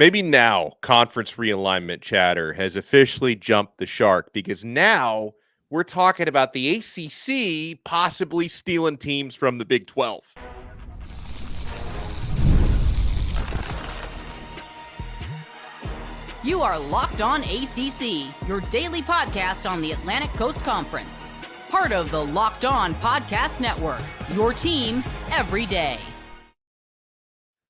Maybe now conference realignment chatter has officially jumped the shark because now we're talking about the ACC possibly stealing teams from the Big 12. You are Locked On ACC, your daily podcast on the Atlantic Coast Conference. Part of the Locked On Podcast Network, your team every day.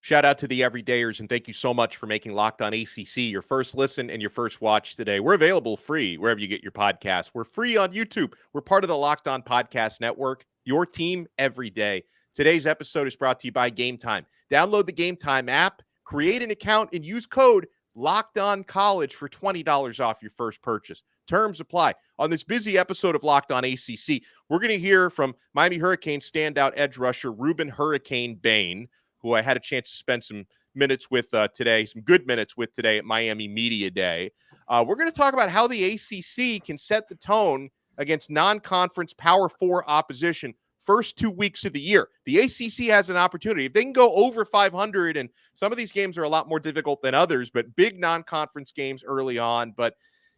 Shout out to the everydayers, and thank you so much for making Locked On ACC your first listen and your first watch today. We're available free wherever you get your podcasts. We're free on YouTube. We're part of the Locked On Podcast Network, your team every day. Today's episode is brought to you by Game Time. Download the Game Time app, create an account, and use code Locked On College for $20 off your first purchase. Terms apply. On this busy episode of Locked On ACC, we're going to hear from Miami Hurricanes standout edge rusher Rueben "Hurricane" Bain, who I had a chance to spend some minutes with today, some good minutes with today at Miami Media Day. We're going to talk about how the ACC can set the tone against non-conference Power 4 opposition first 2 weeks of the year. The ACC has an opportunity. If they can go over 500, and some of these games are a lot more difficult than others, but big non-conference games early on. But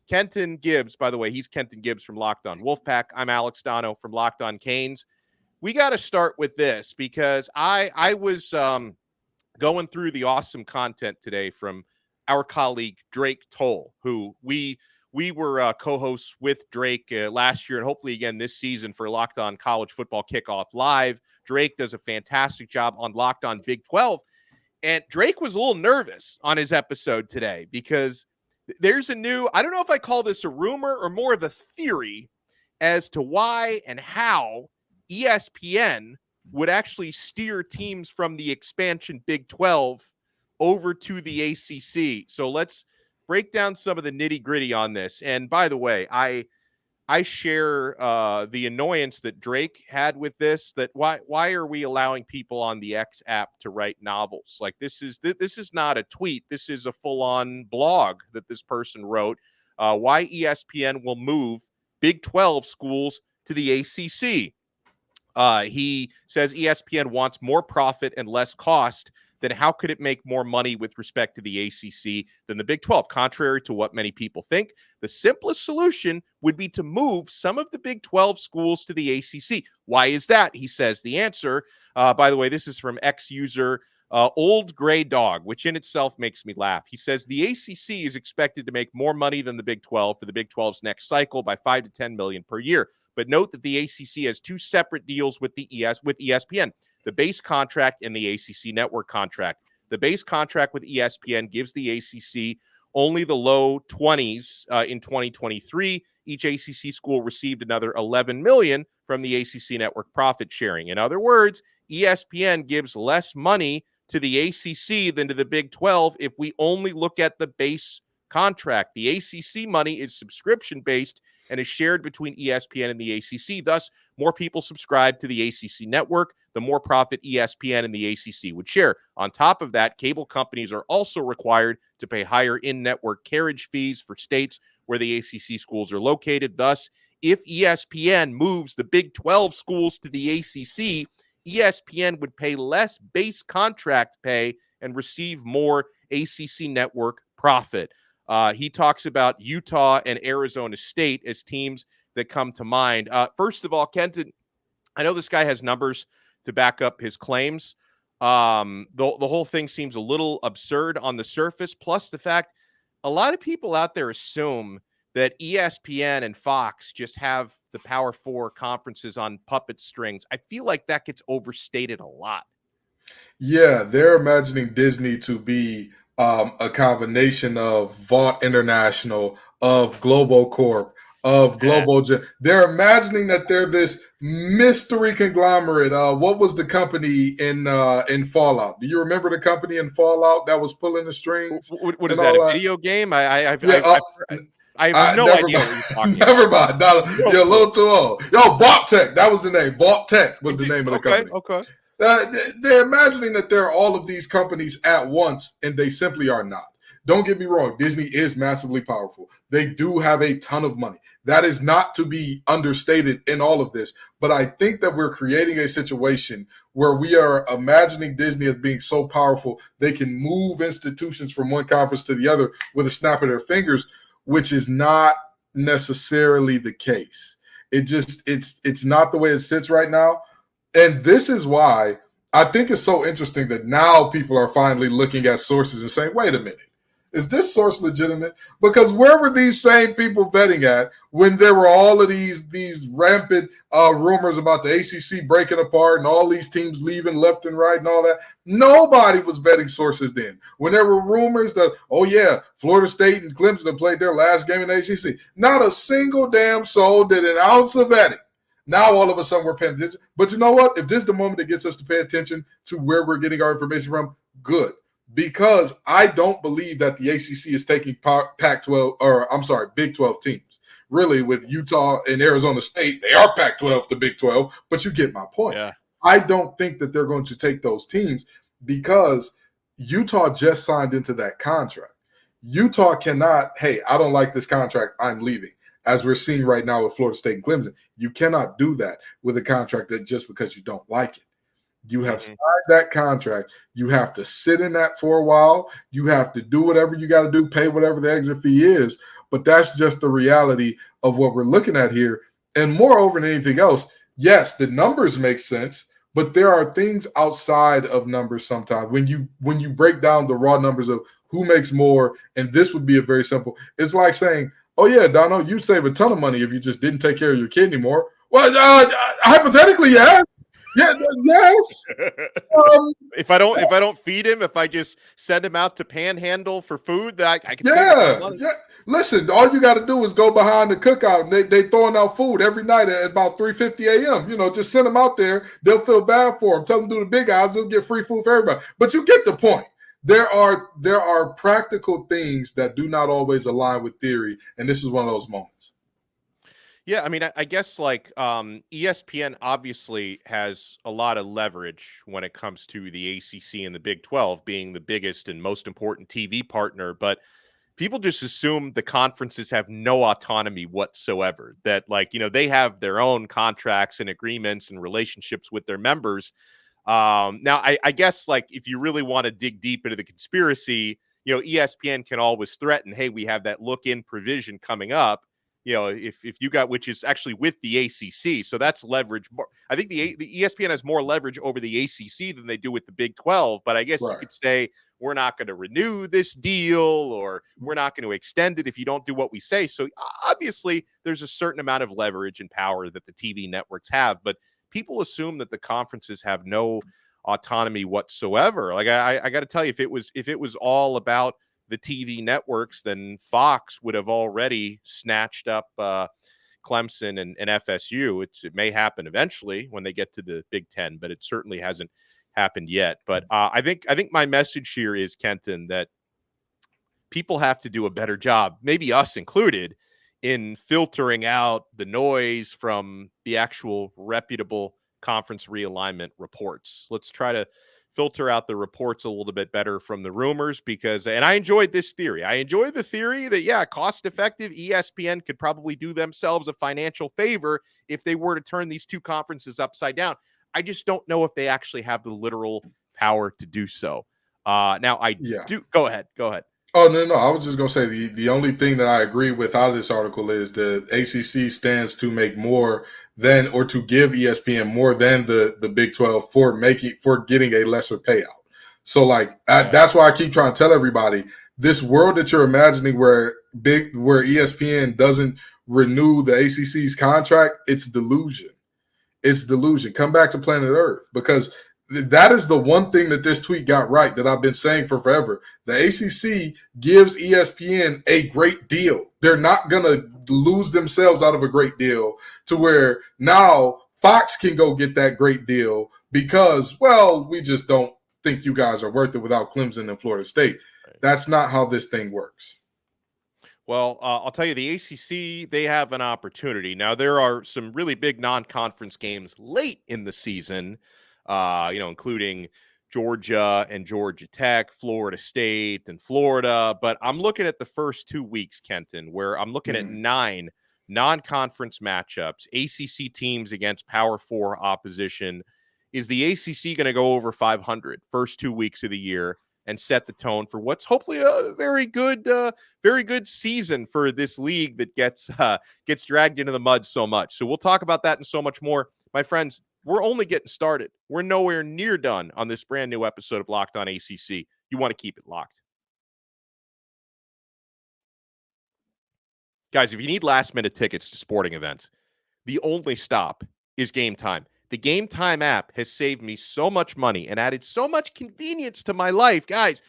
Kenton Gibbs, by the way, he's Kenton Gibbs from Locked On Wolfpack. I'm Alex Donno from Locked On Canes. We got to start with this because I was going through the awesome content today from our colleague Drake Toll, who we were co-hosts with Drake last year and hopefully again this season for Locked On College Football Kickoff Live. Drake does a fantastic job on Locked On Big 12. And Drake was a little nervous on his episode today because there's a new, I don't know if I call this a rumor or more of a theory as to why and how ESPN would actually steer teams from the expansion Big 12 over to the ACC. So let's break down some of the nitty-gritty on this. And by the way, I share the annoyance that Drake had with this, that why are we allowing people on the X app to write novels? Like this is not a tweet. This is a full-on blog that this person wrote. Why ESPN will move Big 12 schools to the ACC. He says ESPN wants more profit and less cost. Then how could it make more money with respect to the ACC than the Big 12? Contrary to what many people think, the simplest solution would be to move some of the Big 12 schools to the ACC. Why is that? He says the answer, by the way, this is from ex-user Old Gray Dog, which in itself makes me laugh. He says the ACC is expected to make more money than the Big 12 for the Big 12's next cycle by $5 to $10 million per year. But note that the ACC has two separate deals with ESPN. The base contract and the ACC network contract. The base contract with ESPN gives the ACC only the low 20s in 2023. Each ACC school received another $11 million from the ACC network profit sharing. In other words, ESPN gives less money to the ACC than to the Big 12 if we only look at the base contract. The ACC money is subscription-based and is shared between ESPN and the ACC. Thus, more people subscribe to the ACC network, the more profit ESPN and the ACC would share. On top of that, cable companies are also required to pay higher in-network carriage fees for states where the ACC schools are located. Thus, if ESPN moves the Big 12 schools to the ACC, ESPN would pay less base contract pay and receive more ACC network profit. He talks about Utah and Arizona State as teams that come to mind. First of all, Kenton, I know this guy has numbers to back up his claims. The whole thing seems a little absurd on the surface, plus the fact a lot of people out there assume that ESPN and Fox just have the Power 4 conferences on puppet strings. I feel like that gets overstated a lot. Yeah, they're imagining Disney to be a combination of Vought International, of Global Corp, of Global. They're imagining that they're this mystery conglomerate. What was the company in Fallout? Do you remember the company in Fallout that was pulling the strings? What is that? A video game? I have no idea what you're talking about. Never mind. You're a little too old. Vault Tech. That was the name. Vault Tech was the name of the company. Okay. They're imagining that there are all of these companies at once, and they simply are not. Don't get me wrong. Disney is massively powerful. They do have a ton of money. That is not to be understated in all of this. But I think that we're creating a situation where we are imagining Disney as being so powerful they can move institutions from one conference to the other with a snap of their fingers, which is not necessarily the case. It's not the way it sits right now. And this is why I think it's so interesting that now people are finally looking at sources and saying, wait a minute, is this source legitimate? Because where were these same people vetting at when there were all of these rampant rumors about the ACC breaking apart and all these teams leaving left and right and all that? Nobody was vetting sources then. When there were rumors that, oh yeah, Florida State and Clemson played their last game in the ACC, not a single damn soul did an ounce of vetting. Now all of a sudden we're paying attention. But you know what? If this is the moment that gets us to pay attention to where we're getting our information from, good. Because I don't believe that the ACC is taking Pac-12 or I'm sorry, Big 12 teams. Really, with Utah and Arizona State, they are Pac-12 to Big 12, but you get my point. Yeah. I don't think that they're going to take those teams because Utah just signed into that contract. Utah cannot, hey, I don't like this contract, I'm leaving. As we're seeing right now with Florida State and Clemson, you cannot do that with a contract that just because you don't like it. You have signed that contract. You have to sit in that for a while. You have to do whatever you got to do, pay whatever the exit fee is. But that's just the reality of what we're looking at here. And moreover than anything else, yes, the numbers make sense, but there are things outside of numbers sometimes. When you break down the raw numbers of who makes more, and this would be a very simple, it's like saying, oh yeah, Donno, you'd save a ton of money if you just didn't take care of your kid anymore. Well, hypothetically, yes. Yeah, yes. If I don't feed him, if I just send him out to panhandle for food, that I can. Yeah. Listen, all you got to do is go behind the cookout, and they throwing out food every night at about 3:50 a.m. You know, just send them out there. They'll feel bad for them. Tell them to do the big eyes. They'll get free food for everybody. But you get the point. There are practical things that do not always align with theory, and this is one of those moments. Yeah, I mean, I guess like ESPN obviously has a lot of leverage when it comes to the ACC and the Big 12 being the biggest and most important TV partner, but people just assume the conferences have no autonomy whatsoever, that like, you know, they have their own contracts and agreements and relationships with their members. Now, I guess like if you really want to dig deep into the conspiracy, you know, ESPN can always threaten, hey, we have that look-in provision coming up. You know, if you got, which is actually with the ACC, so that's leverage. I think the ESPN has more leverage over the ACC than they do with the Big 12. But I guess you could say we're not going to renew this deal, or we're not going to extend it if you don't do what we say. So obviously, there's a certain amount of leverage and power that the TV networks have, but people assume that the conferences have no autonomy whatsoever. Like I got to tell you, if it was all about the TV networks, then Fox would have already snatched up Clemson and FSU. It may happen eventually when they get to the Big Ten, but it certainly hasn't happened yet. But I think my message here is, Kenton, that people have to do a better job, maybe us included, in filtering out the noise from the actual reputable conference realignment reports. Let's try to filter out the reports a little bit better from the rumors, because, and I enjoyed this theory. I enjoy the theory that, yeah, cost-effective ESPN could probably do themselves a financial favor if they were to turn these two conferences upside down. I just don't know if they actually have the literal power to do so. Now, I do. Go ahead. Oh, no. I was just going to say the only thing that I agree with out of this article is the ACC stands to make more than, or to give ESPN more than the Big 12 for getting a lesser payout. So that's why I keep trying to tell everybody, this world that you're imagining where ESPN doesn't renew the ACC's contract, it's delusion. It's delusion. Come back to planet Earth, because that is the one thing that this tweet got right that I've been saying for forever. The ACC gives ESPN a great deal. They're not going to lose themselves out of a great deal to where now Fox can go get that great deal because, well, we just don't think you guys are worth it without Clemson and Florida State. Right. That's not how this thing works. Well, I'll tell you, the ACC, they have an opportunity. Now, there are some really big non-conference games late in the season, including Georgia and Georgia Tech, Florida State and Florida. But I'm looking at the first 2 weeks, Kenton, where I'm looking at 9 non-conference matchups, ACC teams against Power 4 opposition. is the ACC going to go over 500 first 2 weeks of the year and set the tone for what's hopefully a very good season for this league that gets dragged into the mud so much. So we'll talk about that and so much more. My friends, we're only getting started. We're nowhere near done on this brand new episode of Locked On ACC. You want to keep it locked. Guys, if you need last-minute tickets to sporting events, the only stop is Game Time. The Game Time app has saved me so much money and added so much convenience to my life. Guys,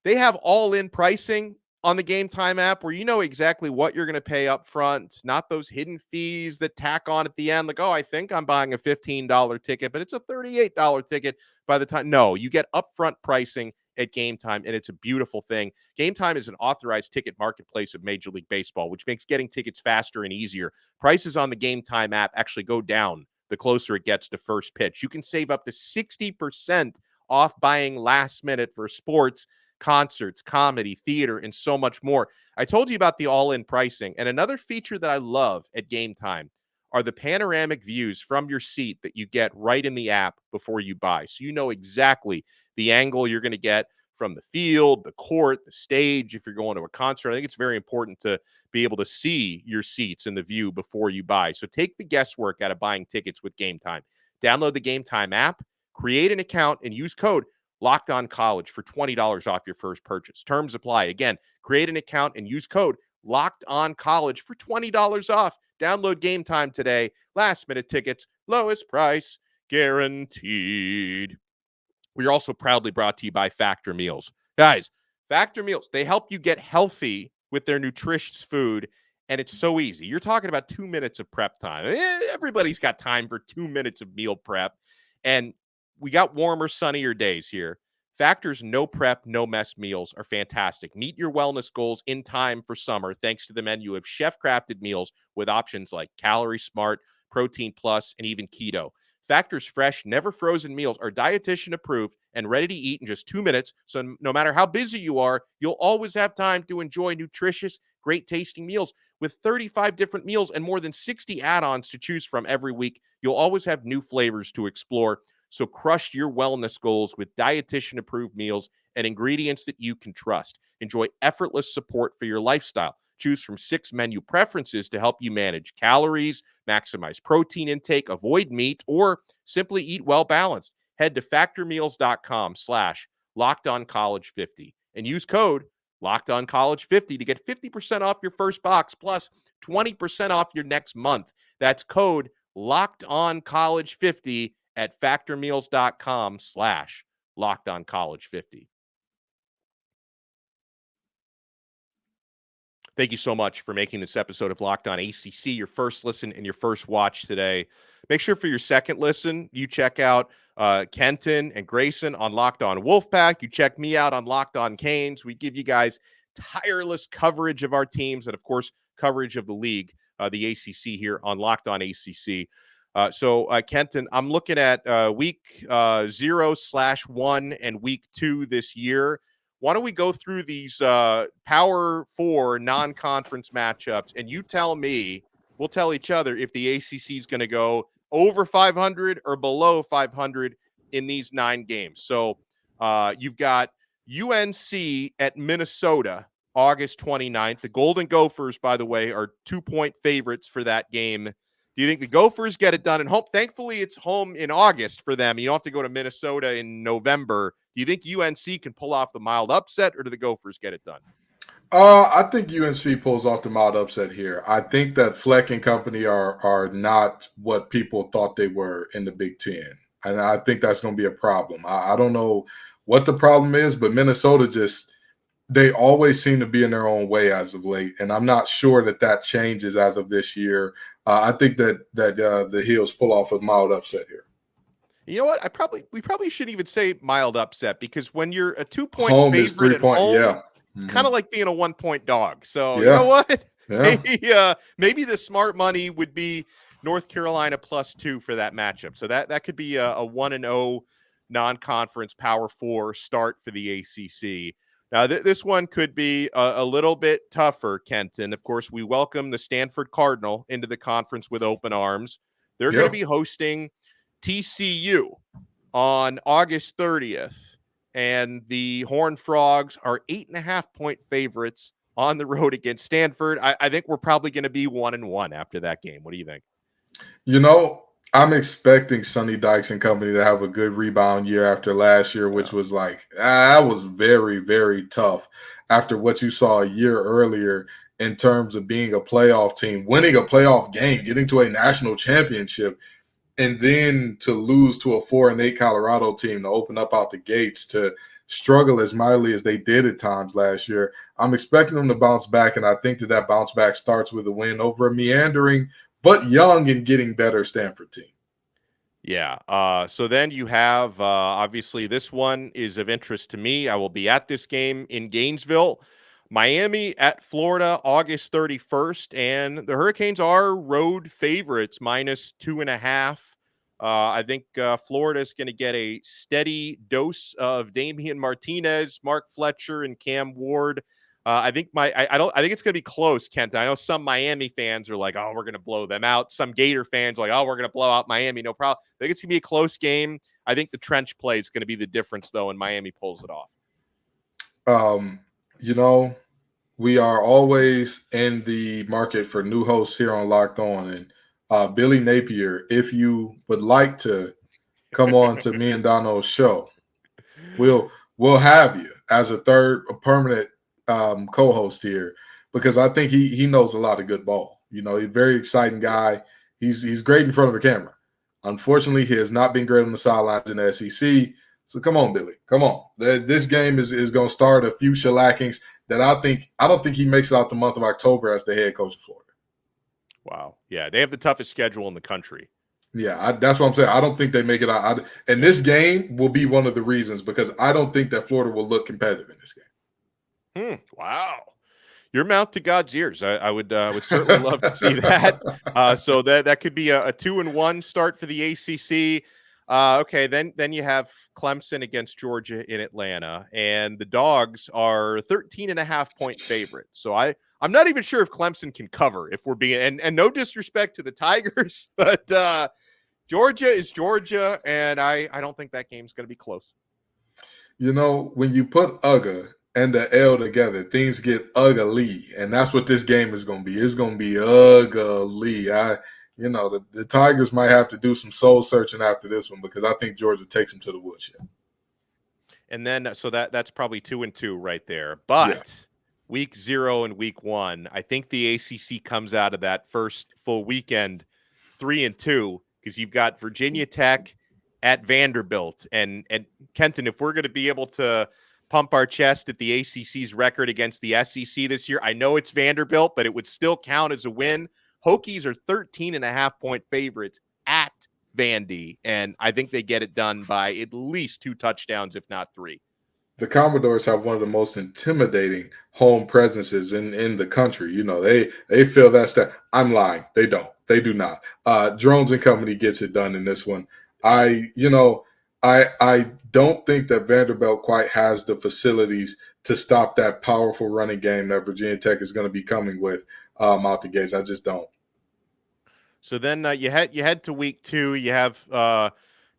they have all-in pricing on the Game Time app where you know exactly what you're going to pay up front, not those hidden fees that tack on at the end. Like, oh, I think I'm buying a $15 ticket, but it's a $38 ticket by the time. No, you get upfront pricing at Game Time, and it's a beautiful thing. Game Time is an authorized ticket marketplace of Major League Baseball, which makes getting tickets faster and easier. Prices on the Game Time app actually go down the closer it gets to first pitch. You can save up to 60% off buying last minute for sports, concerts, comedy, theater, and so much more. I told you about the all-in pricing, and another feature that I love at Game Time are the panoramic views from your seat that you get right in the app before you buy. So you know exactly the angle you're going to get from the field, the court, the stage. If you're going to a concert, I think it's very important to be able to see your seats and the view before you buy. So take the guesswork out of buying tickets with Game Time. Download the Game Time app, create an account, and use code Locked On College for $20 off your first purchase. Terms apply. Again, create an account and use code Locked On College for $20 off. Download Game Time today. Last minute tickets, lowest price guaranteed. We are also proudly brought to you by Factor Meals. Guys, Factor Meals, they help you get healthy with their nutritious food, and it's so easy. You're talking about 2 minutes of prep time. Everybody's got time for 2 minutes of meal prep, and we got warmer, sunnier days here. Factor's no prep, no mess meals are fantastic. Meet your wellness goals in time for summer thanks to the menu of chef-crafted meals with options like Calorie Smart, Protein Plus, and even Keto. Factor's fresh, never frozen meals are dietitian approved and ready to eat in just 2 minutes. So no matter how busy you are, you'll always have time to enjoy nutritious, great tasting meals. With 35 different meals and more than 60 add-ons to choose from every week, you'll always have new flavors to explore. So crush your wellness goals with dietitian approved meals and ingredients that you can trust. Enjoy effortless support for your lifestyle. Choose from 6 menu preferences to help you manage calories, maximize protein intake, avoid meat, or simply eat well balanced. Head to factormeals.com/LockedOnCollege50 and use code LockedOnCollege50 to get 50% off your first box plus 20% off your next month. That's code LockedOnCollege50 at factormeals.com/LockedOnCollege50. Thank you so much for making this episode of Locked On ACC your first listen and your first watch today. Make sure for your second listen, you check out Kenton and Grayson on Locked On Wolfpack. You check me out on Locked On Canes. We give you guys tireless coverage of our teams and, of course, coverage of the league, the ACC here on Locked On ACC. So Kenton, I'm looking at week 0/1 and week 2 this year. Why don't we go through these Power 4 non-conference matchups, and you tell me, we'll tell each other if the ACC is going to go over 500 or below 500 in these 9 games. So you've got UNC at Minnesota, August 29th. The Golden Gophers, by the way, are 2-point favorites for that game. Do you think the Gophers get it done at home? Thankfully, it's home in August for them. You don't have to go to Minnesota in November. Do you think UNC can pull off the mild upset, or do the Gophers get it done? I think UNC pulls off the mild upset here. I think that Fleck and company are not what people thought they were in the Big Ten. And I think that's going to be a problem. I don't know what the problem is, but Minnesota they always seem to be in their own way as of late. And I'm not sure that changes as of this year. I think that the Heels pull off a mild upset here. You know what? We probably shouldn't even say mild upset, because when you're a 2-point home favorite is 3 at point, home, yeah. It's kind of like being a 1-point dog. So Yeah. You know what? Yeah. Maybe the smart money would be North Carolina +2 for that matchup. So that could be a 1-0 non-conference Power 4 start for the ACC. Now, this one could be a little bit tougher, Kenton. Of course, we welcome the Stanford Cardinal into the conference with open arms. They're going to be hosting TCU. on August 30th, and the Horned Frogs are 8.5-point favorites on the road against Stanford. I think we're probably going to be 1-1 after that game. What do you think? I'm expecting Sonny Dykes and company to have a good rebound year after last year, which was like, that was very, very tough after what you saw a year earlier in terms of being a playoff team, winning a playoff game, getting to a national championship, and then to lose to a 4-8 Colorado team to open up out the gates, to struggle as mightily as they did at times last year. I'm expecting them to bounce back, and I think that bounce back starts with a win over a meandering but young and getting better Stanford team. Yeah. So then you have, obviously, this one is of interest to me. I will be at this game in Gainesville. Miami at Florida, August 31st. And the Hurricanes are road favorites, -2.5. I think Florida is going to get a steady dose of Damian Martinez, Mark Fletcher, and Cam Ward. I think I think it's going to be close, Kenton. I know some Miami fans are like, "Oh, we're going to blow them out." Some Gator fans are like, "Oh, we're going to blow out Miami." No problem. I think it's going to be a close game. I think the trench play is going to be the difference, though, and Miami pulls it off. We are always in the market for new hosts here on Locked On, and Billy Napier, if you would like to come on to me and Donno's show, we'll have you as a permanent co-host here, because I think he knows a lot of good ball. He's a very exciting guy. He's great in front of a camera. Unfortunately, he has not been great on the sidelines in the SEC. So come on, Billy, come on. This game is going to start a few shellackings that I don't think he makes it out the month of October as the head coach of Florida. Wow. Yeah, they have the toughest schedule in the country. Yeah, that's what I'm saying. I don't think they make it out. And this game will be one of the reasons, because I don't think that Florida will look competitive in this game. Wow. Your mouth to God's ears. I would certainly love to see that. So that could be a 2-1 start for the ACC. Okay, then you have Clemson against Georgia in Atlanta, and the Dogs are 13.5-point favorites. So I'm not even sure if Clemson can cover, if we're being, and no disrespect to the Tigers, but Georgia is Georgia, and I don't think that game's going to be close. When you put UGA and the L together, things get ugly, and that's what this game is going to be. It's going to be ugly. The Tigers might have to do some soul searching after this one, because I think Georgia takes them to the woodshed. And then, so that's probably 2-2 right there. But week 0 and week 1, I think the ACC comes out of that first full weekend 3-2, because you've got Virginia Tech at Vanderbilt. And Kenton, if we're going to be able to pump our chest at the ACC's record against the SEC this year, I know it's Vanderbilt, but it would still count as a win. Hokies are 13.5-point favorites at Vandy, and I think they get it done by at least 2 touchdowns, if not 3. The Commodores have one of the most intimidating home presences in the country. They feel that stuff. I'm lying. They don't. They do not. Drones and company gets it done in this one. I don't think that Vanderbilt quite has the facilities to stop that powerful running game that Virginia Tech is going to be coming with out the gates. I just don't. So then you head to week 2. You have a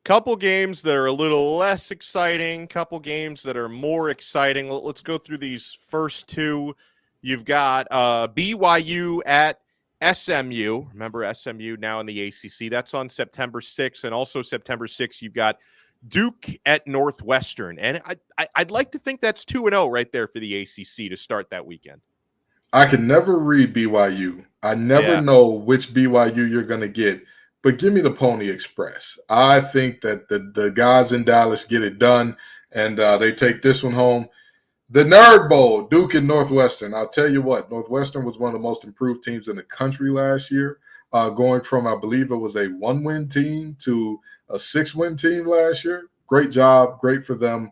couple games that are a little less exciting, couple games that are more exciting. Let's go through these first 2. You've got BYU at SMU. Remember, SMU now in the ACC. That's on September 6th. And also September 6th, you've got Duke at Northwestern. And I'd like to think that's 2-0 right there for the ACC to start that weekend. I can never read BYU. I never know which BYU you're going to get, but give me the Pony Express. I think that the guys in Dallas get it done, and they take this one home. The Nerd Bowl, Duke and Northwestern. I'll tell you what, Northwestern was one of the most improved teams in the country last year, going from, I believe it was a 1-win team to a 6-win team last year. Great job. Great for them.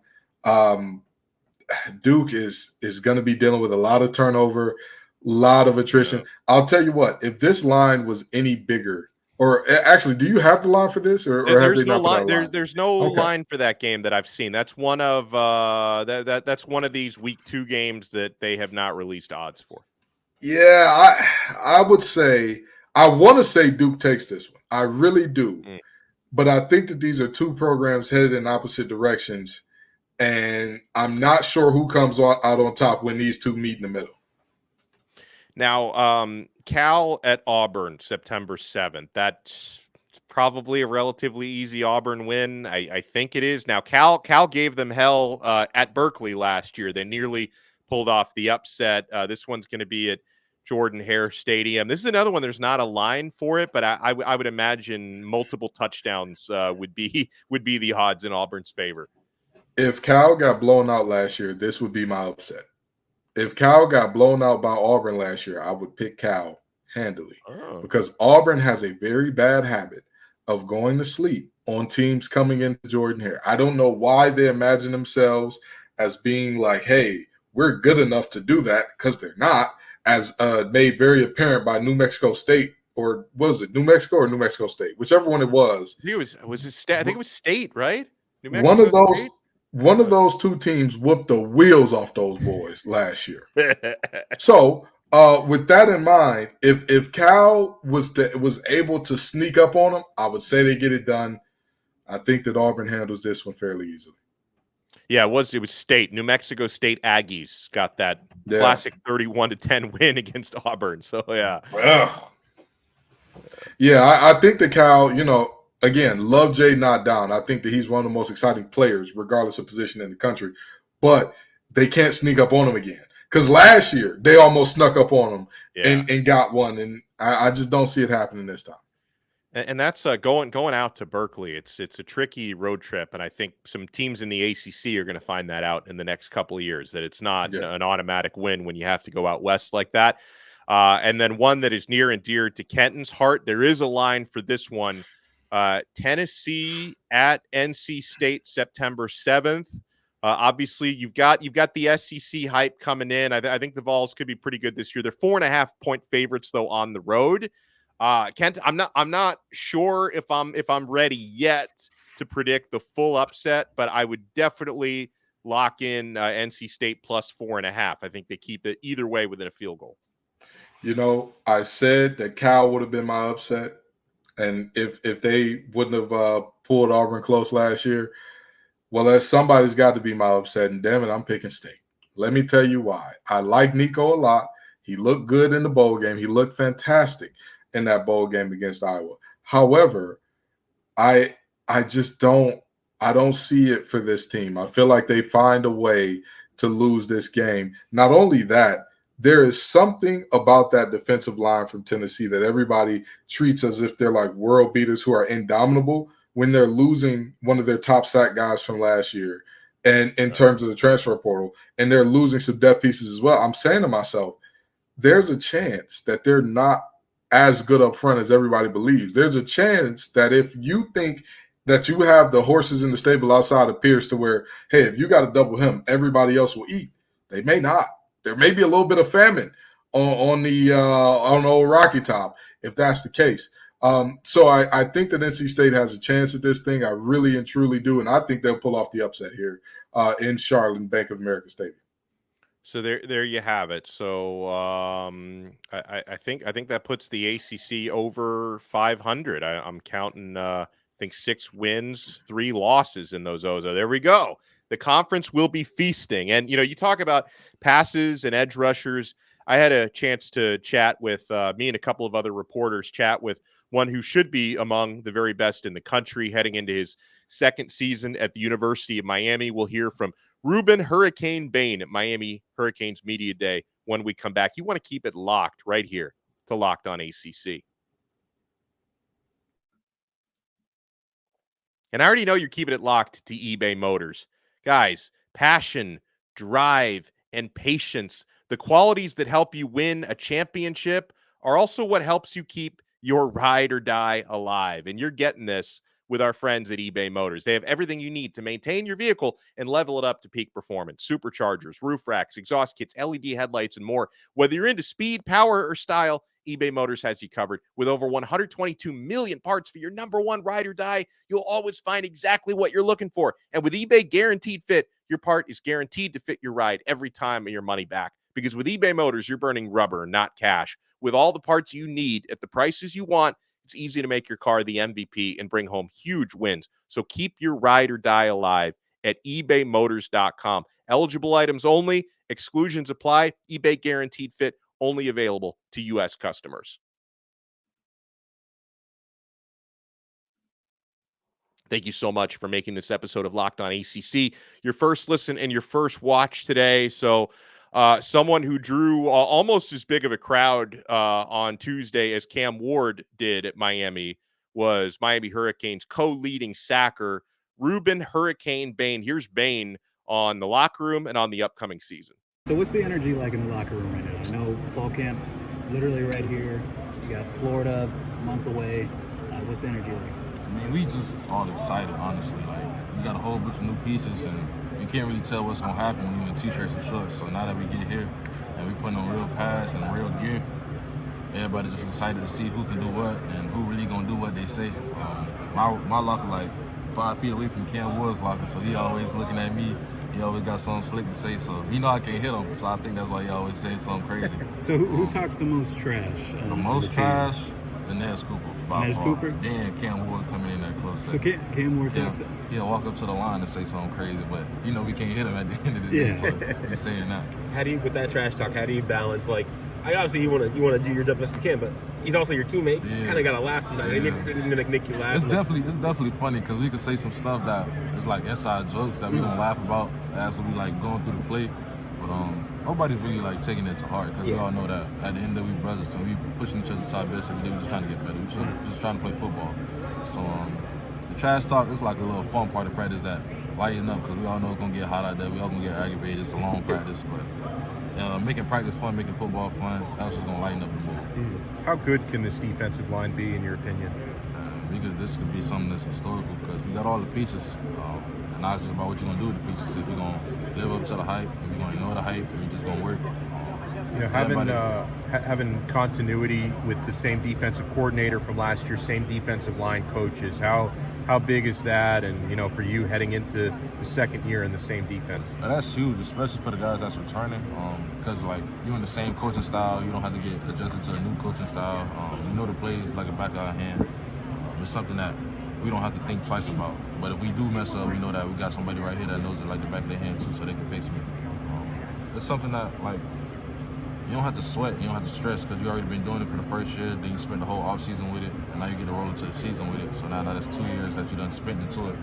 Duke is going to be dealing with a lot of turnover, a lot of attrition. Yeah. I'll tell you what, if this line was any bigger, or actually, do you have the line for this? Or there's no line. There's no line for that game that I've seen. That's one of that's one of these week 2 games that they have not released odds for. Yeah, I would say, I want to say Duke takes this one. I really do. but I think that these are two programs headed in opposite directions, and I'm not sure who comes out on top when these two meet in the middle. Now, Cal at Auburn, September 7th. That's probably a relatively easy Auburn win. I think it is. Now, Cal gave them hell at Berkeley last year. They nearly pulled off the upset. This one's going to be at Jordan-Hare Stadium. This is another one. There's not a line for it, but I would imagine multiple touchdowns would be the odds in Auburn's favor. If Cal got blown out last year, this would be my upset. If Cal got blown out by Auburn last year, I would pick Cal handily because Auburn has a very bad habit of going to sleep on teams coming into Jordan-Hare. I don't know why they imagine themselves as being like, hey, we're good enough to do that, because they're not, as made very apparent by New Mexico State, or was it New Mexico or New Mexico State? Whichever one it was. I think it was State, right? New Mexico one of those State? One of those two teams whooped the wheels off those boys last year. So, with that in mind, if Cal was able to sneak up on them, I would say they get it done. I think that Auburn handles this one fairly easily. Yeah, it was State. New Mexico State Aggies got that classic 31-10 win against Auburn. So, yeah. Yeah, I think that Cal, again, love Jay not down. I think that he's one of the most exciting players, regardless of position in the country. But they can't sneak up on him again. Because last year, they almost snuck up on him and got one. And I just don't see it happening this time. And that's going out to Berkeley. It's a tricky road trip. And I think some teams in the ACC are going to find that out in the next couple of years, that it's not an automatic win when you have to go out west like that. And then one that is near and dear to Kenton's heart, there is a line for this one. Tennessee at NC State, September 7th. Obviously, you've got the SEC hype coming in. I think the Vols could be pretty good this year. They're 4.5-point favorites though on the road. Kent, I'm not sure if I'm ready yet to predict the full upset, but I would definitely lock in NC State plus 4.5. I think they keep it either way within a field goal. I said that Cal would have been my upset. And if they wouldn't have pulled Auburn close last year, well, somebody's got to be my upset. And damn it, I'm picking State. Let me tell you why. I like Nico a lot. He looked good in the bowl game. He looked fantastic in that bowl game against Iowa. However, I just don't see it for this team. I feel like they find a way to lose this game. Not only that, there is something about that defensive line from Tennessee that everybody treats as if they're like world beaters who are indomitable when they're losing one of their top sack guys from last year, and in terms of the transfer portal, and they're losing some depth pieces as well. I'm saying to myself, there's a chance that they're not as good up front as everybody believes. There's a chance that if you think that you have the horses in the stable outside of Pierce to where, hey, if you got to double him, everybody else will eat. They may not. There may be a little bit of famine on the old Rocky Top if that's the case. So I think that NC State has a chance at this thing. I really and truly do, and I think they'll pull off the upset here in Charlotte and Bank of America Stadium. So there you have it. So I think that puts the ACC over 500. I'm counting. I think 6 wins, 3 losses in those Ozo. There we go. The conference will be feasting. And, you talk about passes and edge rushers. I had a chance to chat with me and a couple of other reporters, chat with one who should be among the very best in the country heading into his second season at the University of Miami. We'll hear from Rueben Hurricane Bain at Miami Hurricanes Media Day when we come back. You want to keep it locked right here to Locked On ACC. And I already know you're keeping it locked to eBay Motors. Guys, passion, drive, and patience, the qualities that help you win a championship, are also what helps you keep your ride or die alive. And you're getting this with our friends at eBay Motors. They have everything you need to maintain your vehicle and level it up to peak performance. Superchargers, roof racks, exhaust kits, LED headlights, and more. Whether you're into speed, power, or style, eBay Motors has you covered. With over 122 million parts for your number one ride or die, you'll always find exactly what you're looking for. And with eBay Guaranteed Fit, your part is guaranteed to fit your ride every time and your money back. Because with eBay Motors, you're burning rubber, not cash. With all the parts you need at the prices you want, It's easy to make your car the MVP and bring home huge wins. So keep your ride or die alive at ebaymotors.com. Eligible items only. Exclusions apply. eBay guaranteed fit. Only available to U.S. customers. Thank you so much for making this episode of Locked On ACC your first listen and your first watch today. So someone who drew almost as big of a crowd on Tuesday as Cam Ward did at Miami was Miami Hurricanes co-leading sacker Rueben "Hurricane" Bain. Here's Bain on the locker room and on the upcoming season. So what's the energy like in the locker room right now? I know fall camp literally right here. You got Florida a month away. What's the energy like? I mean, we just all excited, honestly. Like, we got a whole bunch of new pieces, and you can't really tell what's going to happen when you're in T-shirts and shorts. So now that we get here and we putting on real pads and real gear, everybody just excited to see who can do what and who really going to do what they say. My locker, like, 5 feet away from Cam Ward's locker, so he always looking at me. He always got something slick to say, so he know I can't hit him, so I think that's why he always saying something crazy. So who talks the most trash? The most trash? Nez Cooper. Nez Cooper? Then Cam Ward coming in there close. So Cam Ward talks. He'll walk up to the line and say something crazy, but you know we can't hit him at the end of the day. So he's saying that. How do you, with that trash talk, how do you balance, like, obviously you want to do your job best you can, but he's also your teammate. You kind of got to laugh sometimes. Yeah. Maybe make you laugh. It's definitely funny because we could say some stuff that is like inside jokes that we gonna laugh about as we like going through the play, but nobody's really like taking it to heart because we all know that at the end of we brothers and we pushing each other to our best every day. We're just trying to get better. We're just trying to play football. So the trash talk is like a little fun part of practice that lighten up because we all know it's gonna get hot out there. We all gonna get aggravated. It's a long practice, but making practice fun, making football fun, that's just gonna lighten up the mood. How good can this defensive line be, in your opinion? This could be something that's historical because we got all the pieces. And now it's just about what you're gonna do with the pieces. If you're gonna live up to the hype, if you're gonna ignore the hype, and you're just gonna work. You know, having continuity with the same defensive coordinator from last year, same defensive line coaches. How big is that? And for you heading into the second year in the same defense. That's huge, especially for the guys that's returning. Because like you're in the same coaching style, you don't have to get adjusted to a new coaching style. You know the plays like a back of our hand. It's something that we don't have to think twice about. But if we do mess up, we know that we got somebody right here that knows it like the back of their hand too, so they can fix me. It's something that like you don't have to sweat, you don't have to stress because you already been doing it for the first year. Then you spend the whole off season with it, and now you get to roll into the season with it. So now that's 2 years that you done spent into it.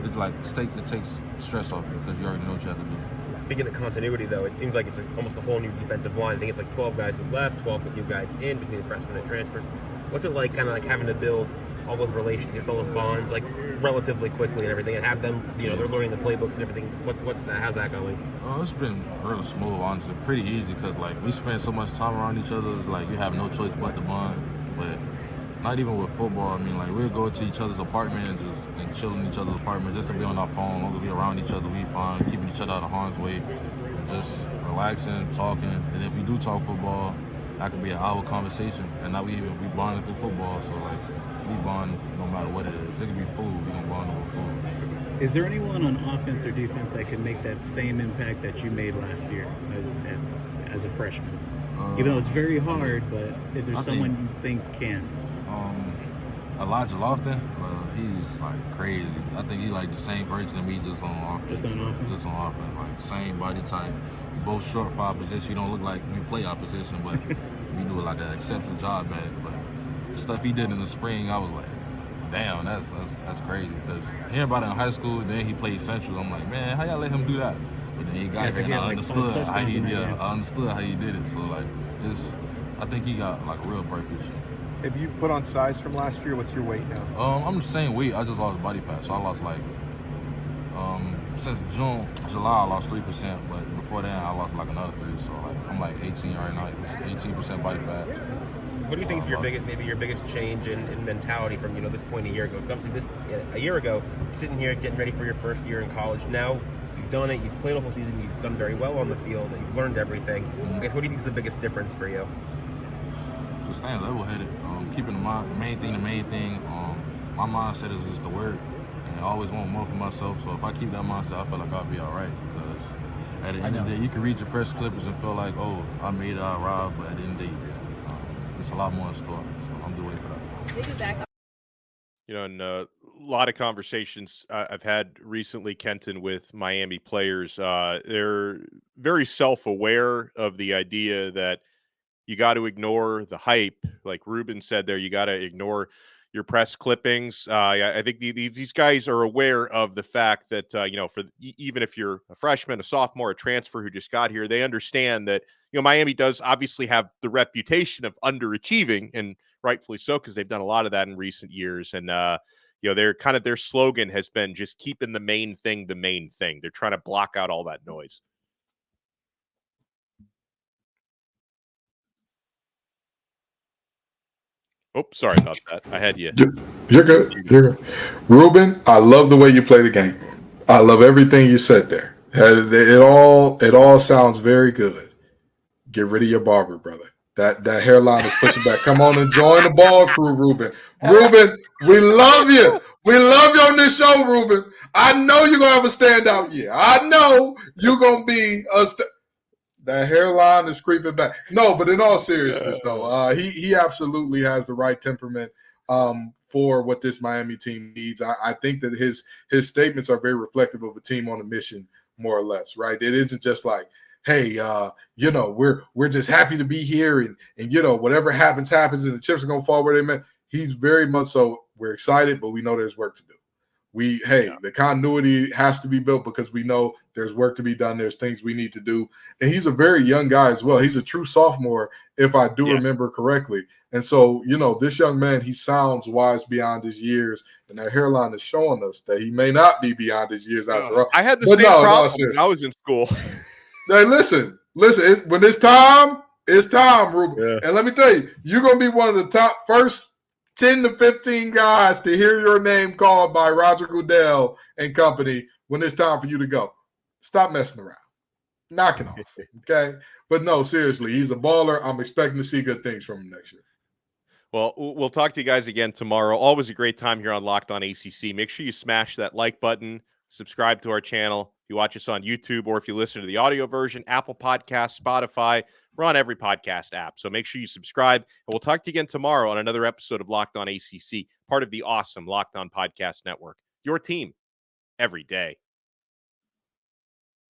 It's like it takes stress off you because you already know what you have to do. Speaking of continuity, though, it seems like it's almost a whole new defensive line. I think it's like 12 guys who left, 12 with new guys in between the freshmen and transfers. What's it like, kind of like having to build all those relationships, all those bonds, like relatively quickly and everything, and have them, they're learning the playbooks and everything. How's that going? It's been real smooth, honestly, pretty easy because like we spend so much time around each other. It's like you have no choice but to bond. But not even with football. I mean, like we'll go to each other's apartment and chill in each other's apartment just to be on our phone, long as we around each other, we fine, keeping each other out of harm's way, and just relaxing, talking. And if we do talk football, that could be an hour conversation, and now we bonding through football. So like we bond no matter what it is. It could be food, we gonna bond over food. Is there anyone on offense or defense that can make that same impact that you made last year as a freshman? Even though it's very hard, but is there someone you think can? Elijah Lofton, he's like crazy. I think he like the same person to me, just on offense. Just on offense? Just on offense, like same body type. We both short for our position. We don't look like we play our position, but we do like an exceptional job at it. But the stuff he did in the spring, I was like, damn, that's crazy. Because hearing about it in high school, then he played Central. I'm like, man, how y'all let him do that? But then he got here, and I understood how he did it. So like, I think he got like a real bright future. Have you put on size from last year? What's your weight now? I'm the same weight. I just lost body fat. So I lost like, since July, I lost 3%. But before then, I lost like another 3. So like, I'm like 18 right now, 18% body fat. What do you think is your biggest change in mentality from this point a year ago? Because obviously a year ago, sitting here getting ready for your first year in college. Now you've done it. You've played a whole season. You've done very well on the field. You've learned everything. I guess what do you think is the biggest difference for you? So staying level-headed, keeping the main thing. My mindset is just to work and I always want more for myself. So if I keep that mindset, I feel like I'll be all right. Because at the end of the day, you can read your press clippers and feel like, oh, I made it, I arrived. But at the end of the day, it's a lot more in store. So I'm just waiting for that. And a lot of conversations I've had recently, Kenton, with Miami players. They're very self-aware of the idea that you got to ignore the hype. Like Rueben said there, you got to ignore your press clippings. I think these guys are aware of the fact that, even if you're a freshman, a sophomore, a transfer who just got here, they understand that, Miami does obviously have the reputation of underachieving, and rightfully so, because they've done a lot of that in recent years. And, their slogan has been just keeping the main thing the main thing. They're trying to block out all that noise. Oh, sorry about that. I had you. You're good. You're good. Rueben, I love the way you play the game. I love everything you said there. It all sounds very good. Get rid of your barber, brother. That hairline is pushing back. Come on and join the ball crew, Rueben. Rueben, we love you. We love you on this show, Rueben. I know you're going to have a standout year. I know you're going to be that hairline is creeping back. No, but in all seriousness, though, he absolutely has the right temperament for what this Miami team needs. I think that his statements are very reflective of a team on a mission, more or less, right? It isn't just like, hey, we're just happy to be here, and whatever happens, and the chips are gonna fall where they meant. He's very much so. We're excited, but we know there's work to do. The continuity has to be built because we know there's work to be done. There's things we need to do. And he's a very young guy as well. He's a true sophomore, if I do remember correctly. And so, this young man, he sounds wise beyond his years. And that hairline is showing us that he may not be beyond his years after all. I had the same problem when I was in school. Hey, listen. When it's time, Ruben. Yeah. And let me tell you, you're going to be one of the top first 10 to 15 guys to hear your name called by Roger Goodell and company when it's time for you to go. Stop messing around. Knock it off, okay? But no, seriously, he's a baller. I'm expecting to see good things from him next year. Well, we'll talk to you guys again tomorrow. Always a great time here on Locked On ACC. Make sure you smash that like button, subscribe to our channel. If you watch us on YouTube or if you listen to the audio version, Apple Podcasts, Spotify, we're on every podcast app. So make sure you subscribe. And we'll talk to you again tomorrow on another episode of Locked On ACC, part of the awesome Locked On Podcast Network. Your team every day.